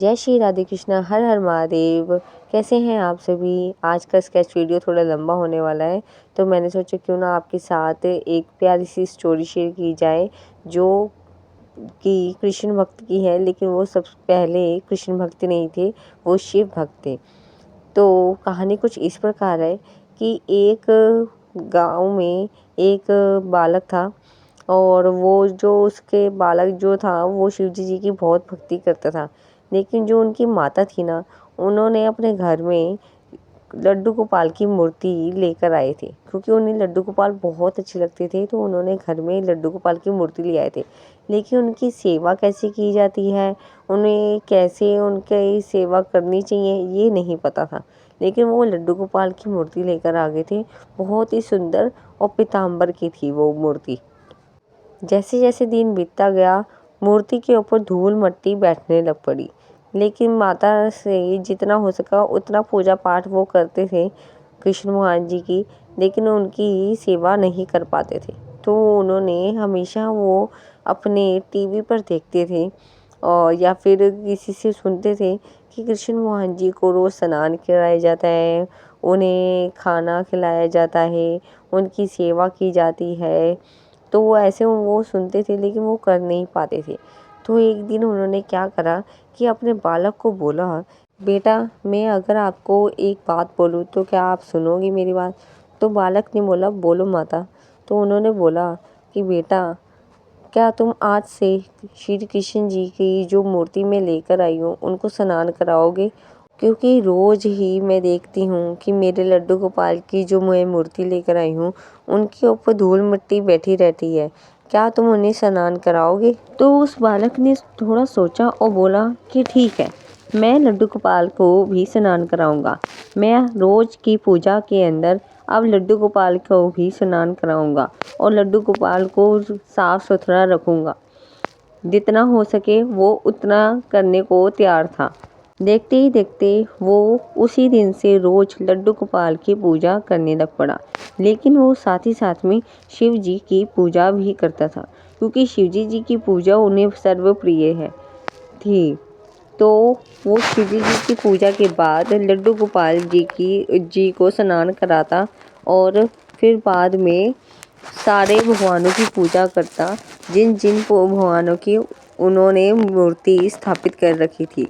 जय श्री राधे कृष्णा, हर हर महादेव। कैसे हैं आप सभी। आज का स्केच वीडियो थोड़ा लंबा होने वाला है, तो मैंने सोचा क्यों ना आपके साथ एक प्यारी सी स्टोरी शेयर की जाए जो कि कृष्ण भक्त की है। लेकिन वो सबसे पहले कृष्ण भक्त नहीं थे, वो शिव भक्त थे। तो कहानी कुछ इस प्रकार है कि एक गांव में एक बालक था, और वो जो उसके बालक जो था वो शिवजी जी की बहुत भक्ति करता था। लेकिन जो उनकी माता थी ना, उन्होंने अपने घर में लड्डू गोपाल की मूर्ति लेकर आए थे, क्योंकि उन्हें लड्डू गोपाल बहुत अच्छे लगते थे। तो उन्होंने घर में लड्डू गोपाल की मूर्ति ले आए थे। लेकिन उनकी सेवा कैसे की जाती है, उन्हें कैसे उनकी सेवा करनी चाहिए, ये नहीं पता था। लेकिन वो लड्डू गोपाल की मूर्ति लेकर आ गए थे। बहुत ही सुंदर और पीताम्बर की थी वो मूर्ति। जैसे जैसे दिन बीतता गया, मूर्ति के ऊपर धूल मट्टी बैठने लग पड़ी। लेकिन माता से जितना हो सका उतना पूजा पाठ वो करते थे कृष्ण भगवान जी की, लेकिन उनकी सेवा नहीं कर पाते थे। तो उन्होंने हमेशा वो अपने टीवी पर देखते थे, और या फिर किसी से सुनते थे कि कृष्ण भगवान जी को रोज़ स्नान कराया जाता है, उन्हें खाना खिलाया जाता है, उनकी सेवा की जाती है। तो वो ऐसे वो सुनते थे, लेकिन वो कर नहीं पाते थे। तो एक दिन उन्होंने क्या करा कि अपने बालक को बोला, बेटा मैं अगर आपको एक बात बोलूँ तो क्या आप सुनोगी मेरी बात। तो बालक ने बोला, बोलो माता। तो उन्होंने बोला कि बेटा, क्या तुम आज से श्री कृष्ण जी की जो मूर्ति में लेकर आई हूँ उनको स्नान कराओगे। क्योंकि रोज़ ही मैं देखती हूँ कि मेरे लड्डू गोपाल की जो मैं मूर्ति लेकर आई हूँ उनके ऊपर धूल मिट्टी बैठी रहती है। क्या तुम उन्हें स्नान कराओगे। तो उस बालक ने थोड़ा सोचा और बोला कि ठीक है, मैं लड्डू गोपाल को भी स्नान कराऊंगा। मैं रोज़ की पूजा के अंदर अब लड्डू गोपाल को भी स्नान कराऊंगा और लड्डू गोपाल को साफ सुथरा रखूंगा। जितना हो सके वो उतना करने को तैयार था। देखते ही देखते वो उसी दिन से रोज लड्डू गोपाल की पूजा करने लग पड़ा। लेकिन वो साथ ही साथ में शिव जी की पूजा भी करता था, क्योंकि शिवजी जी की पूजा उन्हें सर्वप्रिय है थी। तो वो शिवजी जी की पूजा के बाद लड्डू गोपाल जी को स्नान कराता, और फिर बाद में सारे भगवानों की पूजा करता, जिन जिन भगवानों की उन्होंने मूर्ति स्थापित कर रखी थी।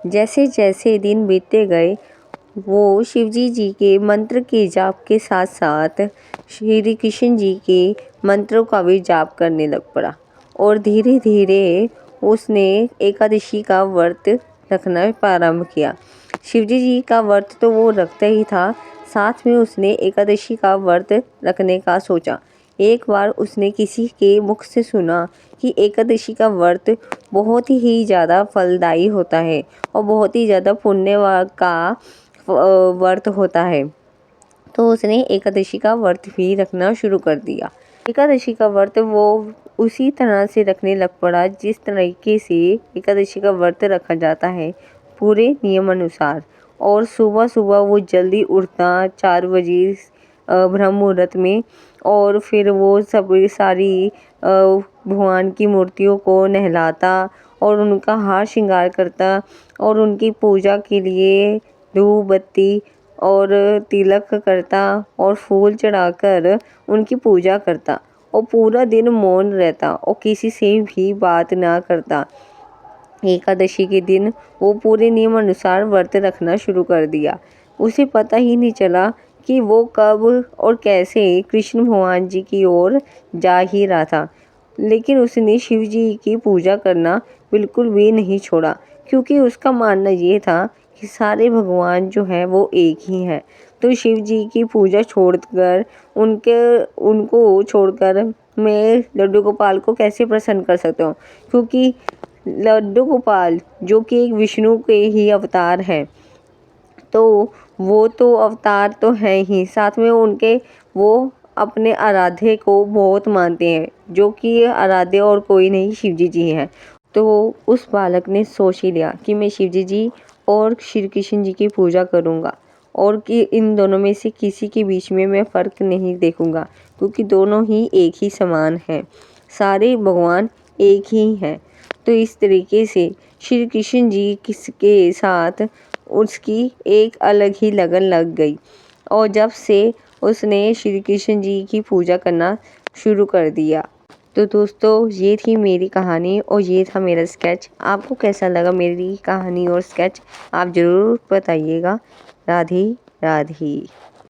जैसे जैसे दिन बीतते गए, वो शिवजी जी के मंत्र के जाप के साथ साथ श्री कृष्ण जी के मंत्रों का भी जाप करने लग पड़ा। और धीरे धीरे उसने एकादशी का व्रत रखना प्रारंभ किया। शिवजी जी का व्रत तो वो रखता ही था, साथ में उसने एकादशी का व्रत रखने का सोचा। एक बार उसने किसी के मुख से सुना कि एकादशी का व्रत बहुत ही ज़्यादा फलदायी होता है और बहुत ही ज़्यादा पुण्य का व्रत होता है। तो उसने एकादशी का व्रत भी रखना शुरू कर दिया। एकादशी का व्रत वो उसी तरह से रखने लग पड़ा जिस तरीके से एकादशी का व्रत रखा जाता है, पूरे नियम अनुसार। और सुबह सुबह वो जल्दी उठता 4 बजे ब्रह्म मुहूर्त में, और फिर वो सब सारी भगवान की मूर्तियों को नहलाता और उनका हार श्रृंगार करता, और उनकी पूजा के लिए धूप बत्ती और तिलक करता और फूल चढ़ाकर उनकी पूजा करता, और पूरा दिन मौन रहता और किसी से भी बात ना करता। एकादशी के दिन वो पूरे नियम अनुसार व्रत रखना शुरू कर दिया। उसे पता ही नहीं चला कि वो कब और कैसे कृष्ण भगवान जी की ओर जा ही रहा था। लेकिन उसने शिव जी की पूजा करना बिल्कुल भी नहीं छोड़ा, क्योंकि उसका मानना ये था कि सारे भगवान जो हैं वो एक ही हैं। तो शिव जी की पूजा छोड़कर उनको छोड़कर मैं लड्डू गोपाल को कैसे प्रसन्न कर सकता हूँ, क्योंकि लड्डू गोपाल जो कि एक विष्णु के ही अवतार हैं, तो वो तो अवतार तो हैं ही, साथ में उनके वो अपने आराध्य को बहुत मानते हैं, जो कि आराध्य और कोई नहीं शिवजी जी हैं। तो उस बालक ने सोच ही लिया कि मैं शिवजी जी और श्री कृष्ण जी की पूजा करूँगा, और कि इन दोनों में से किसी के बीच में मैं फ़र्क नहीं देखूँगा, क्योंकि दोनों ही एक ही समान हैं, सारे भगवान एक ही हैं। तो इस तरीके से श्री कृष्ण जी के साथ उसकी एक अलग ही लगन लग गई और जब से उसने श्री कृष्ण जी की पूजा करना शुरू कर दिया। तो दोस्तों ये थी मेरी कहानी और ये था मेरा स्केच। आपको कैसा लगा मेरी कहानी और स्केच आप ज़रूर बताइएगा। राधे राधे।